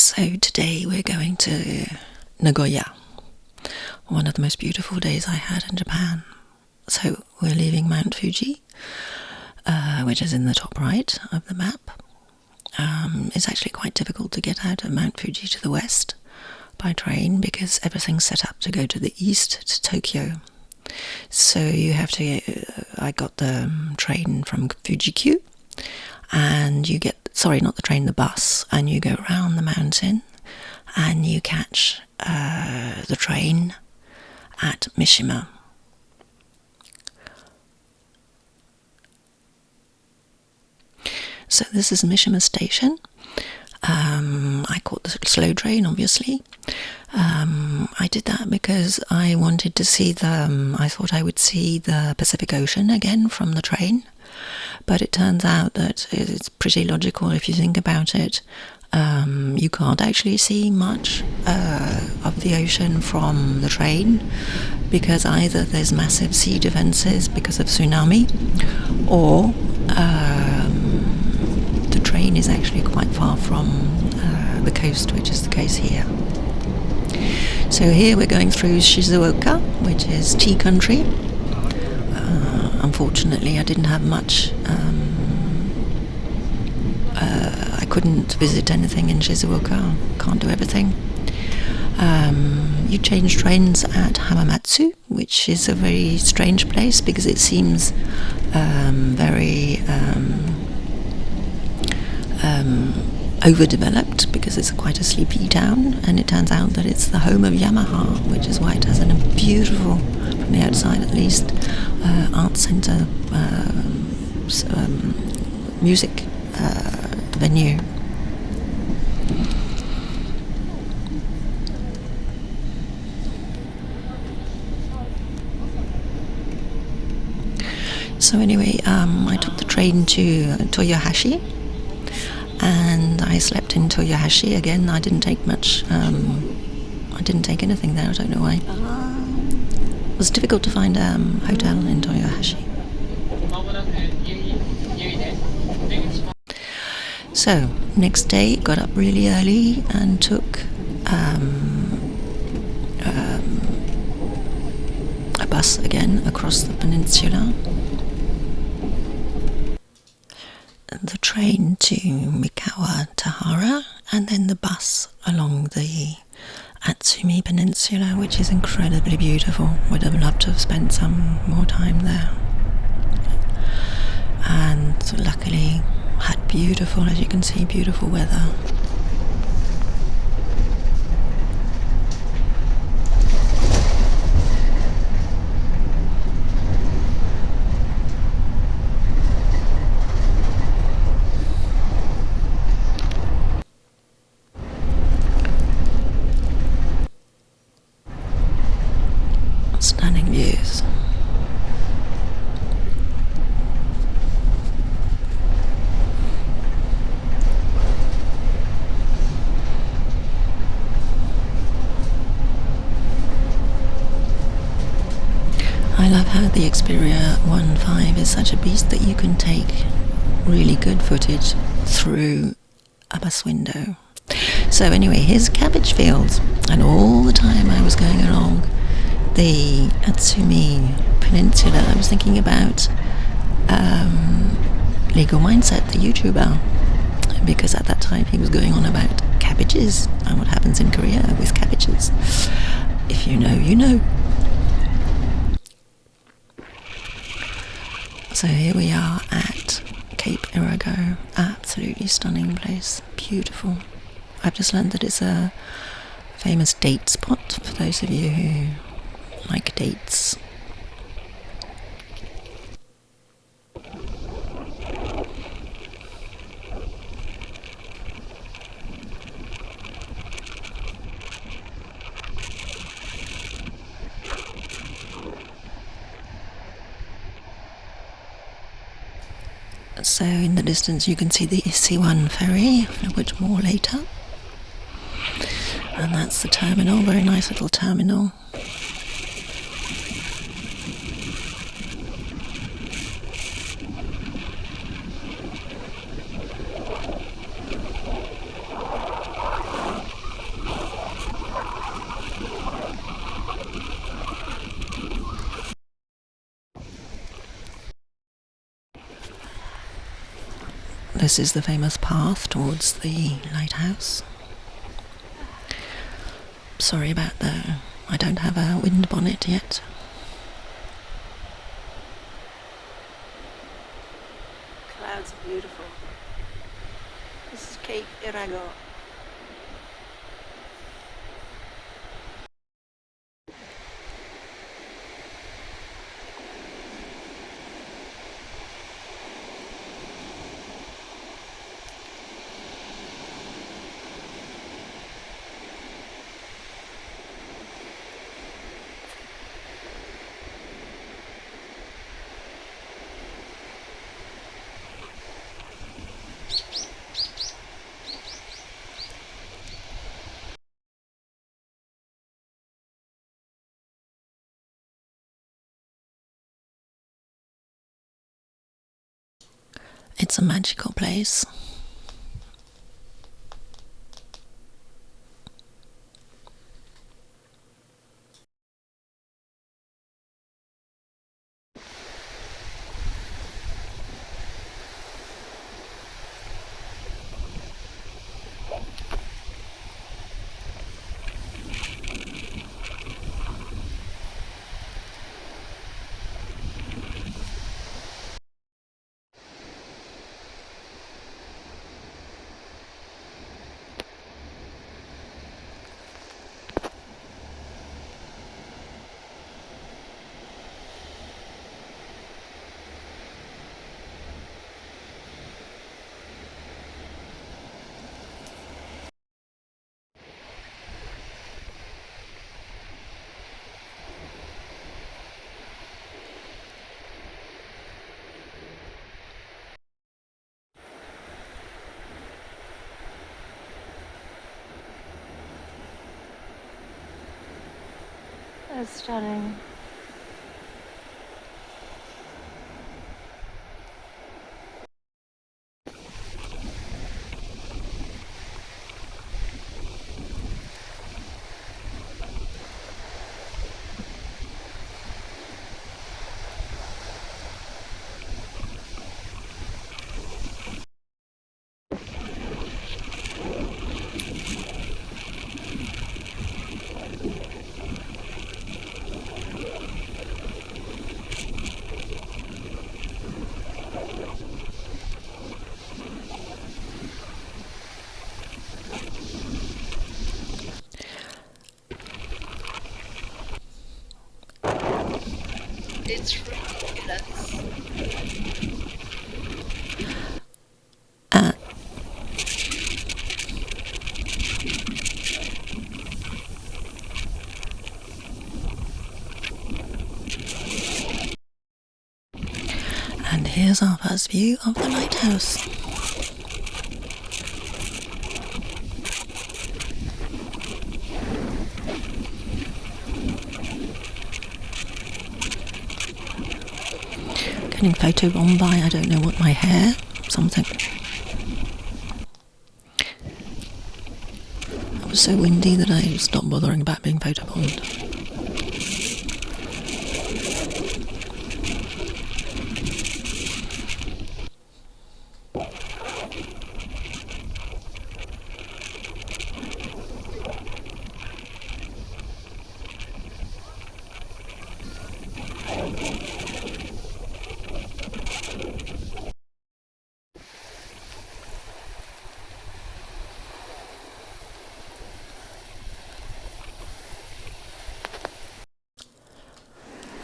So today we're going to Nagoya, one of the most beautiful days I had in Japan. So we're leaving Mount Fuji, which is in the top right of the map. It's actually quite difficult to get out of Mount Fuji to the west by train because everything's set up to go to the east to Tokyo. So you have to, I got the train from Fuji-Q, and you get, sorry, not the train, the bus, and you go around the mountain and you catch the train at Mishima. So this is Mishima Station. I caught the slow train, obviously. I did that because I wanted to see I thought I would see the Pacific Ocean again from the train. But it turns out that it's pretty logical if you think about it. You can't actually see much of the ocean from the train because either there's massive sea defences because of tsunami, or the train is actually quite far from the coast, which is the case here. So here we're going through Shizuoka, which is tea country. Unfortunately, I didn't have much. I couldn't visit anything in Shizuoka. Can't do everything. You change trains at Hamamatsu, which is a very strange place because it seems very overdeveloped because it's quite a sleepy town, and it turns out that it's the home of Yamaha, which is why it has a beautiful, from the outside at least, art centre, music venue. So anyway, I took the train to Toyohashi, and I slept in Toyohashi again. I didn't take much. I didn't take anything there. I don't know why. It was difficult to find a hotel in Toyohashi. So next day, got up really early and took a bus again across the peninsula. The train to Mikawa Tahara, and then the bus along the Atsumi Peninsula, which is incredibly beautiful. Would have loved to have spent some more time there. And luckily had beautiful, as you can see, beautiful weather. Stunning views. I love how the Xperia 1.5 is such a beast that you can take really good footage through a bus window. So anyway, here's cabbage fields, and all the time I was going along the Atsumi Peninsula, I was thinking about Legal Mindset, the YouTuber, because at that time he was going on about cabbages and what happens in Korea with cabbages. If you know, you know. So here we are at Cape Irago. Absolutely stunning place, beautiful. I've just learned that it's a famous date spot for those of you who like dates. So in the distance you can see the C1 ferry, which more later. And that's the terminal, very nice little terminal. this is the famous path towards the lighthouse. Sorry about I don't have a wind bonnet yet. Clouds are beautiful. This is Cape Irago. It's a magical place. That's stunning. It's ridiculous. And here's our first view of the lighthouse. Getting photobombed by I don't know what, my hair, something. It was so windy that I stopped bothering about being photobombed.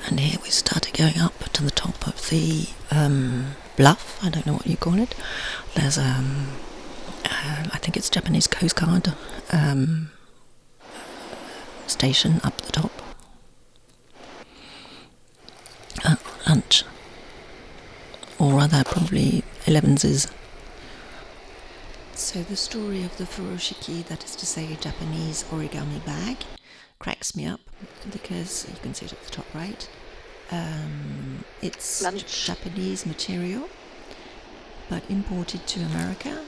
And here we started going up to the top of the bluff, I don't know what you call it. There's I think it's Japanese Coast Guard station up the top. Lunch. Or rather probably 11's. So the story of the furoshiki, that is to say Japanese origami bag, cracks me up because you can see it at the top right. It's Japanese material but imported to America,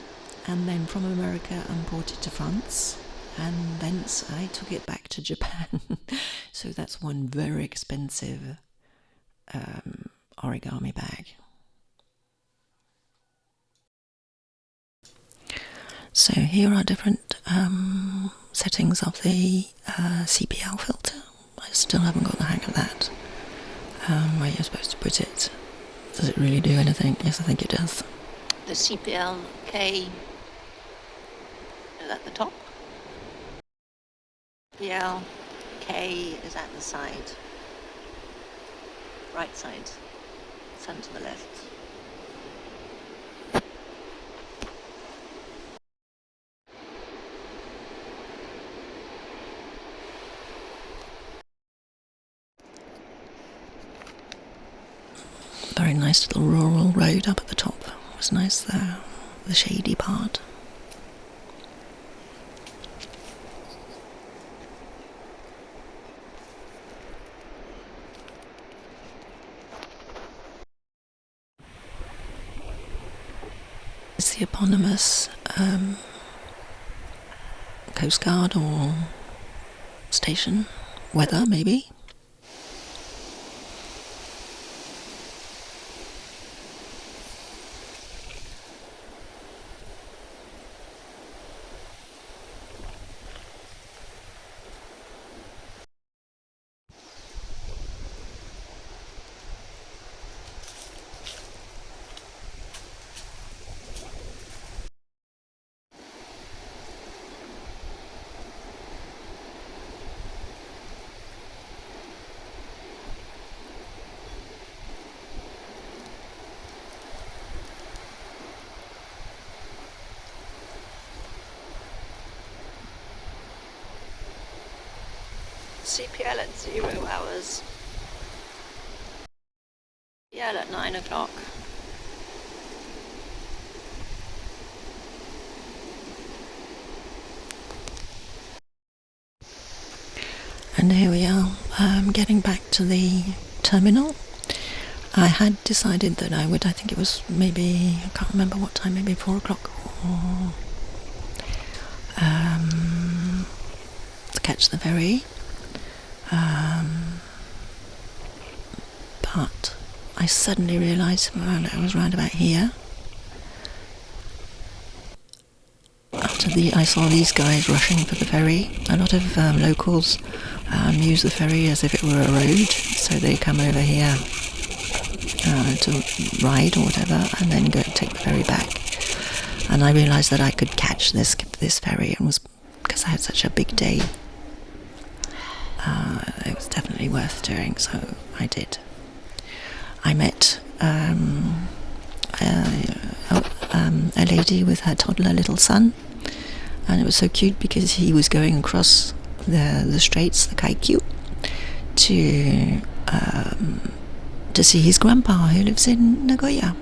and then from America imported to France, and thence I took it back to Japan. So that's one very expensive origami bag. So here are different settings of the CPL filter. I still haven't got the hang of that. Where you're supposed to put it. Does it really do anything? Yes, I think it does. The CPL-K is at the top. PL-K is at the side. Right side. Sun to the left. Very nice little rural road up at the top. It was nice there, the shady part. It's the eponymous Coast Guard or station. Weather, maybe. CPL at 0 hours. PL at 9 o'clock. And here we are, getting back to the terminal. I had decided that I think it was maybe, I can't remember what time, maybe 4 o'clock, or to catch the ferry. But I suddenly realised I was round about here. I saw these guys rushing for the ferry. A lot of locals use the ferry as if it were a road, so they come over here to ride or whatever, and then go take the ferry back. And I realised that I could catch this ferry, and because I had such a big day, it was definitely worth doing. So I did. I met a lady with her toddler little son, and it was so cute because he was going across the straits, the Kaikyu, to see his grandpa who lives in Nagoya.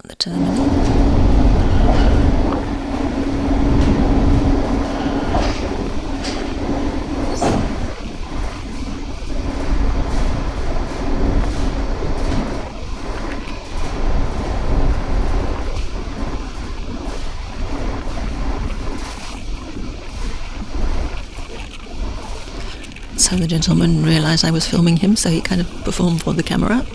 The terminal. So the gentleman realised I was filming him, so he kind of performed for the camera.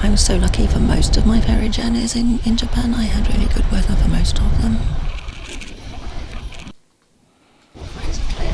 I was so lucky for most of my ferry journeys in Japan. I had really good weather for most of them. It's clear.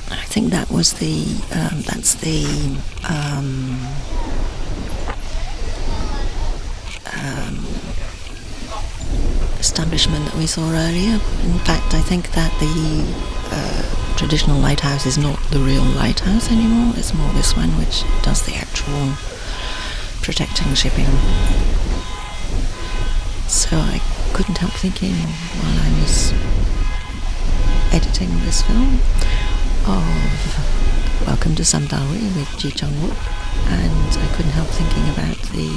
I think that was that's the establishment that we saw earlier. In fact, I think that the traditional lighthouse is not the real lighthouse anymore. It's more this one, which does the actual protecting shipping. So I couldn't help thinking while I was editing this film of Welcome to Samdawi with Ji Chang-wook, and I couldn't help thinking about the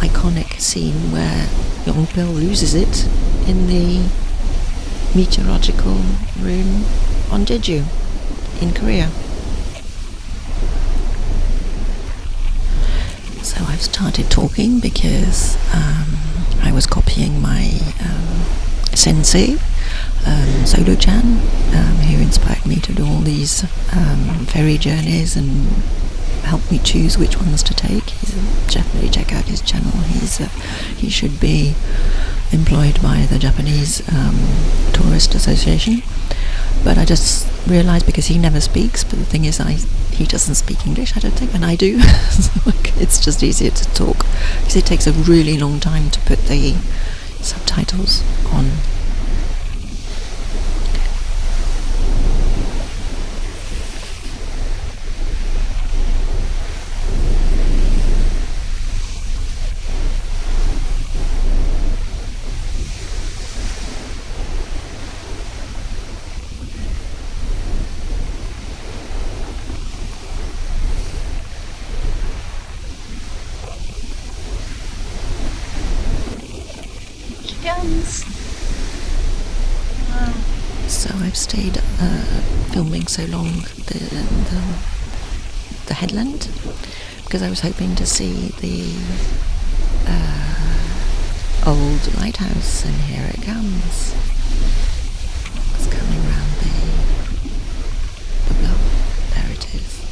iconic scene where Yongpil loses it in the meteorological room on Jeju in Korea. So I've started talking because I was copying my sensei, Solo-chan, who inspired me to do all these ferry journeys and helped me choose which ones to take. Definitely check out his channel. He should be employed by the Japanese Tourist Association. But I just realised, because he never speaks, but the thing is he doesn't speak English, I don't think, and I do. So it's just easier to talk, because it takes a really long time to put the subtitles on. Wow. So I've stayed filming so long the headland, because I was hoping to see the old lighthouse, and here it comes. It's coming round the bluff. There it is.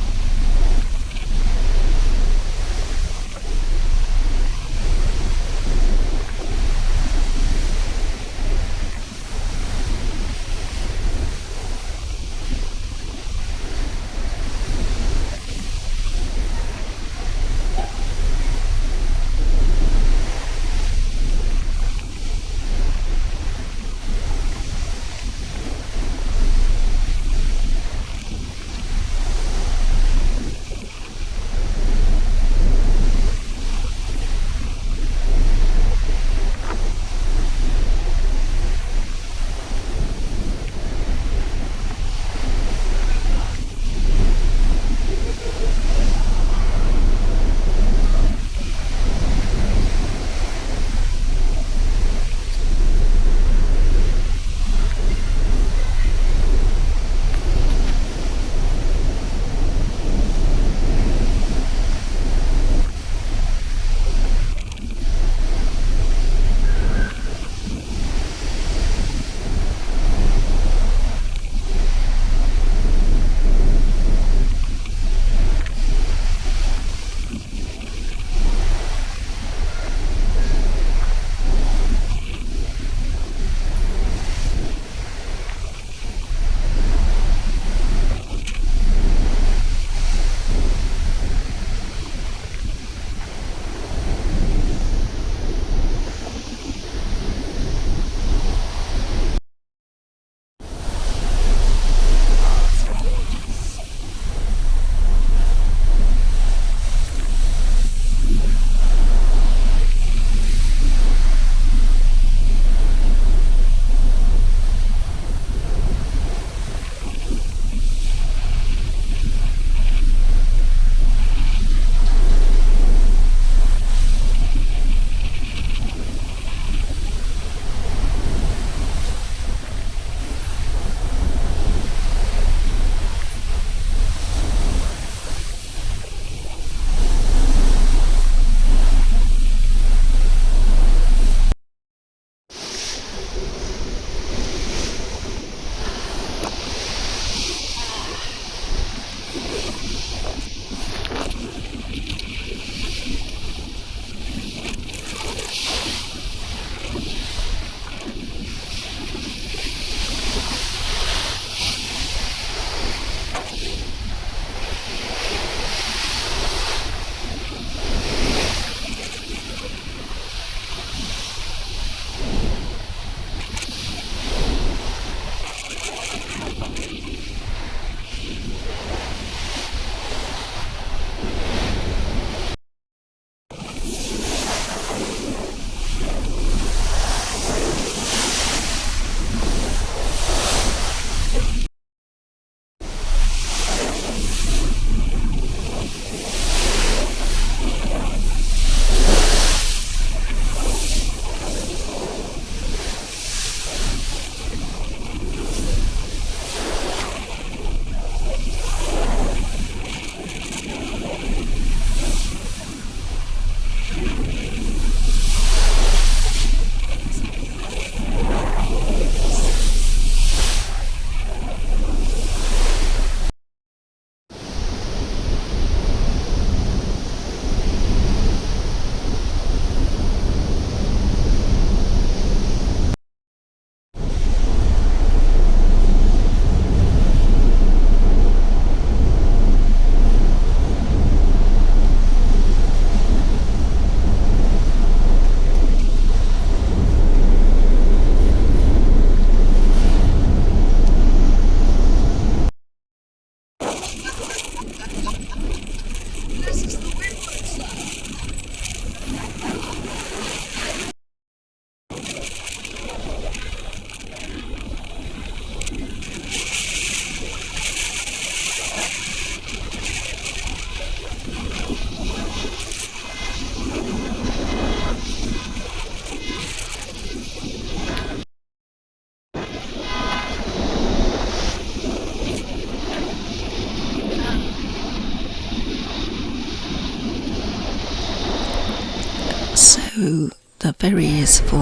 So the ferry is for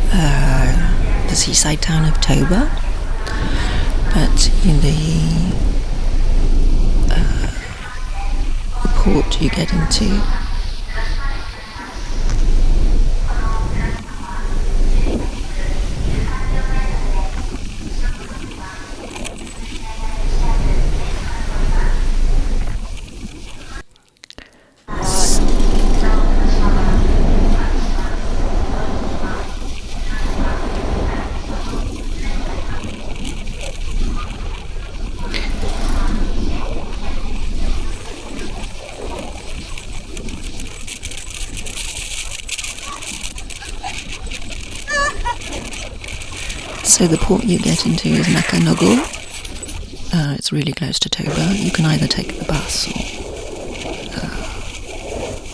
the seaside town of Toba, but in the port you get into So the port you get into is Nagoya. It's really close to Toba. You can either take the bus or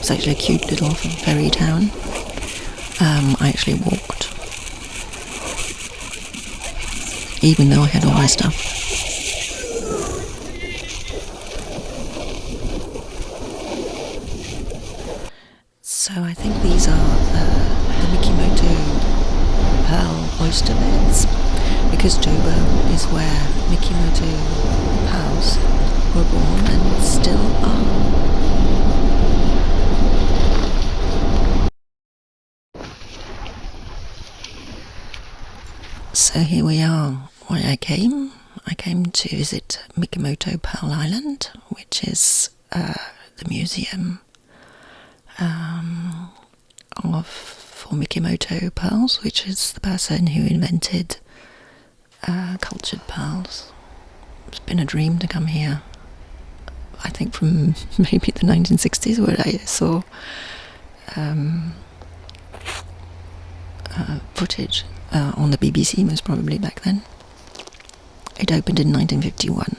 it's actually a cute little ferry town. I actually walked, even though I had all my stuff. So I think these are the Mikimoto pearl oyster beds, because Toba is where Mikimoto pearls were born and still are. So here we are where I came. I came to visit Mikimoto Pearl Island, which is the museum for Mikimoto pearls, which is the person who invented cultured pearls. It's been a dream to come here, I think from maybe the 1960s, where I saw footage on the BBC, most probably back then. It opened in 1951.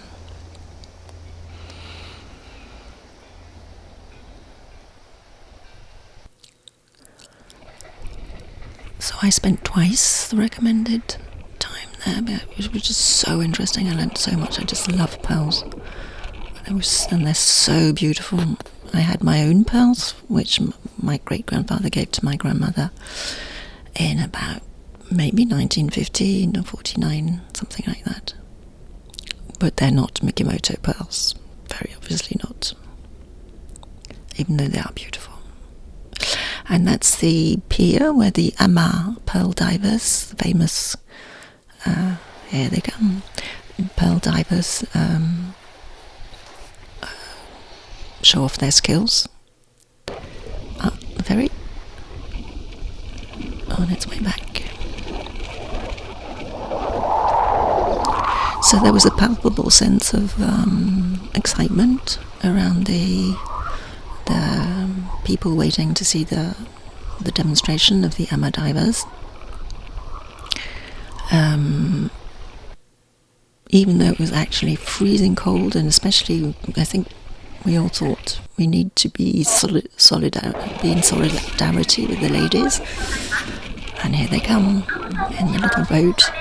So I spent twice the recommended time there, but it was just so interesting. I learned so much. I just love pearls. And they're so beautiful. I had my own pearls, which my great-grandfather gave to my grandmother in about maybe 1915 or 49, something like that. But they're not Mikimoto pearls. Very obviously not. Even though they are beautiful. And that's the pier where the Ama pearl divers, the famous, here they come, pearl divers, show off their skills. The ferry on its way back. So there was a palpable sense of excitement around the people waiting to see the demonstration of the Ama divers. Even though it was actually freezing cold, and especially I think we all thought we need to be be in solidarity with the ladies. And here they come in the little boat.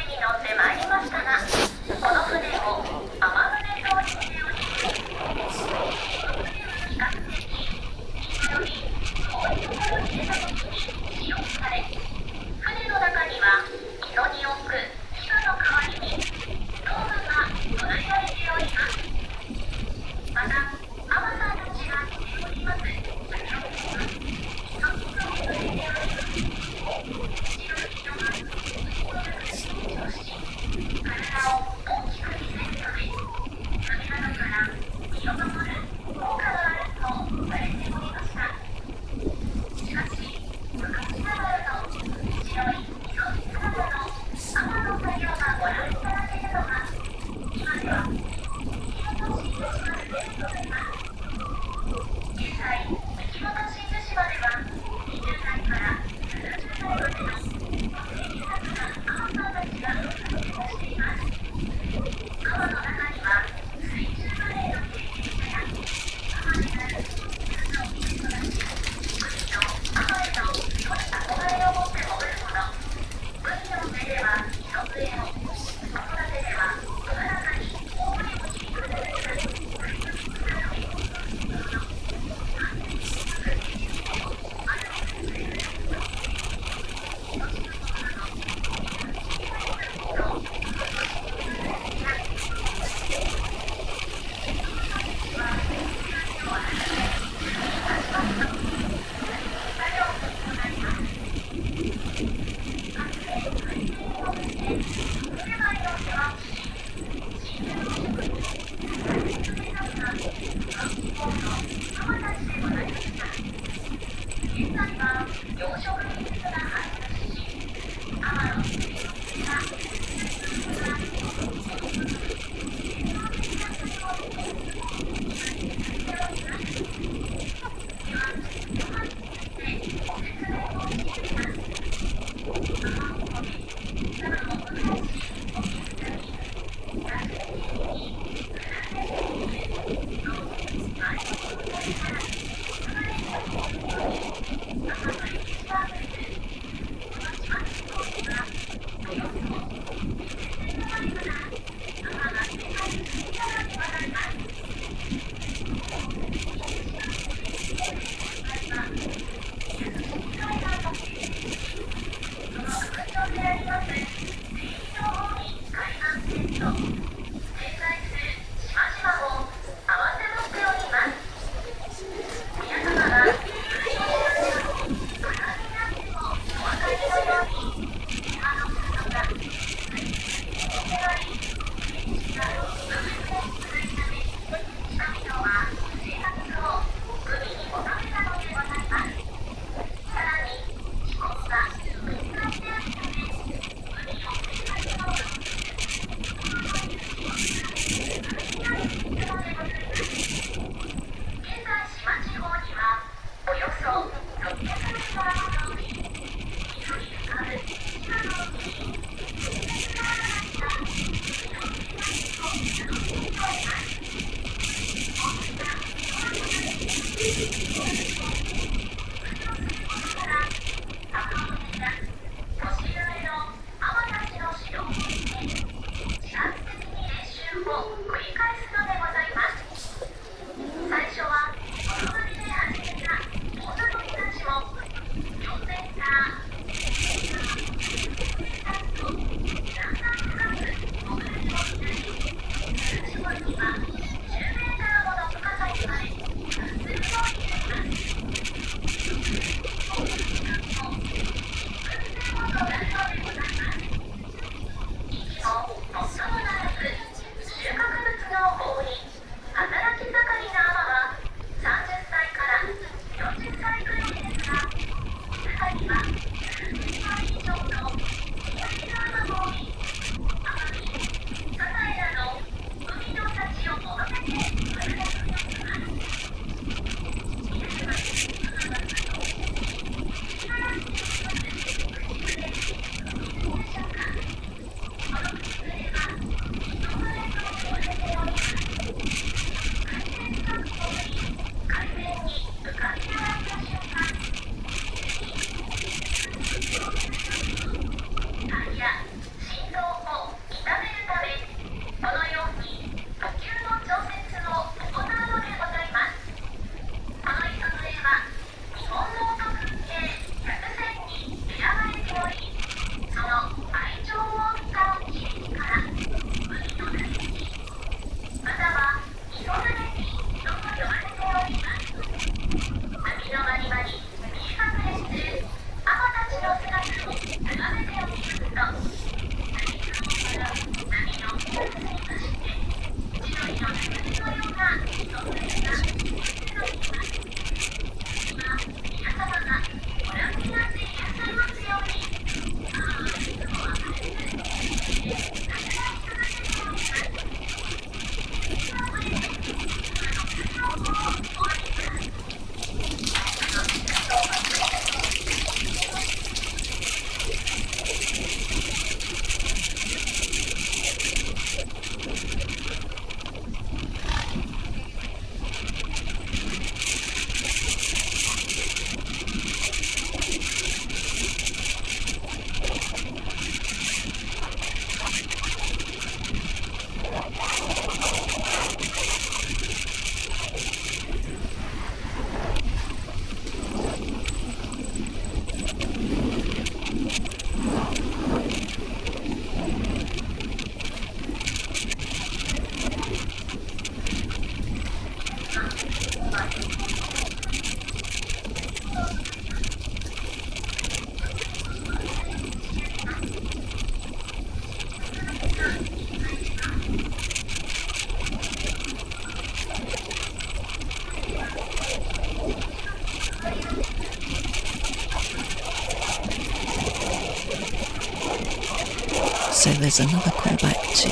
So there's another callback to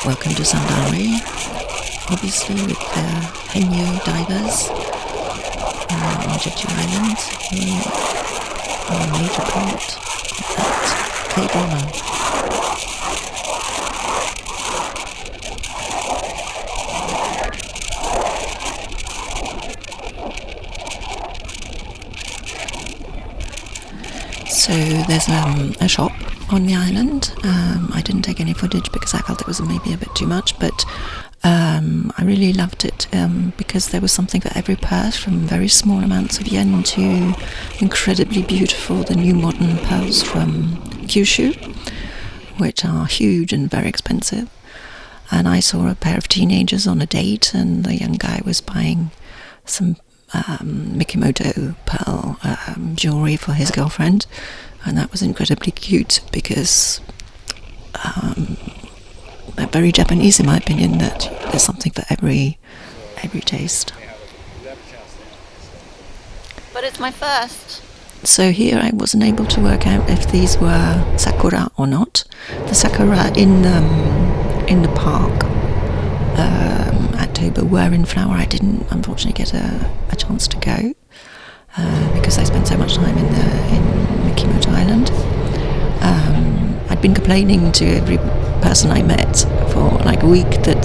Welcome to Sandari, obviously with the Henyo divers on Jeju Island, who are a major part of that K-drama. So there's a shop on the island. I didn't take any footage because I felt it was maybe a bit too much, but I really loved it because there was something for every purse, from very small amounts of yen to incredibly beautiful, the new modern pearls from Kyushu, which are huge and very expensive. And I saw a pair of teenagers on a date, and the young guy was buying some Mikimoto pearl jewellery for his girlfriend, and that was incredibly cute because they're very Japanese in my opinion, that there's something for every taste. But it's my first. So here I wasn't able to work out if these were sakura or not. The sakura in the park at Toba were in flower. I didn't unfortunately get a chance to go because I spent so much time in Mikimoto Island. I'd been complaining to every person I met for like a week that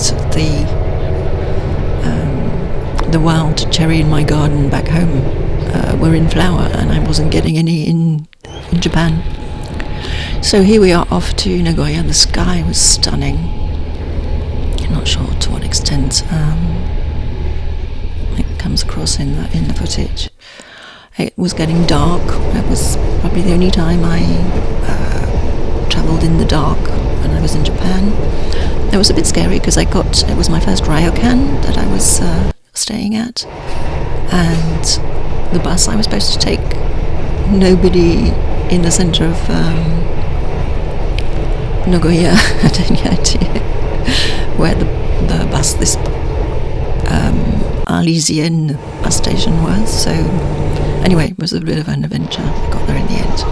the the wild cherry in my garden back home were in flower, and I wasn't getting any in Japan. So here we are off to Nagoya. The sky was stunning. I'm not sure to what extent it comes across in the footage. It was getting dark. It was probably the only time I travelled in the dark when I was in Japan. It was a bit scary because it was my first ryokan that I was staying at, and the bus I was supposed to take, nobody in the centre of Nagoya had any idea where the bus, this Arlesienne bus station was. So anyway, it was a bit of an adventure. I got there in the end.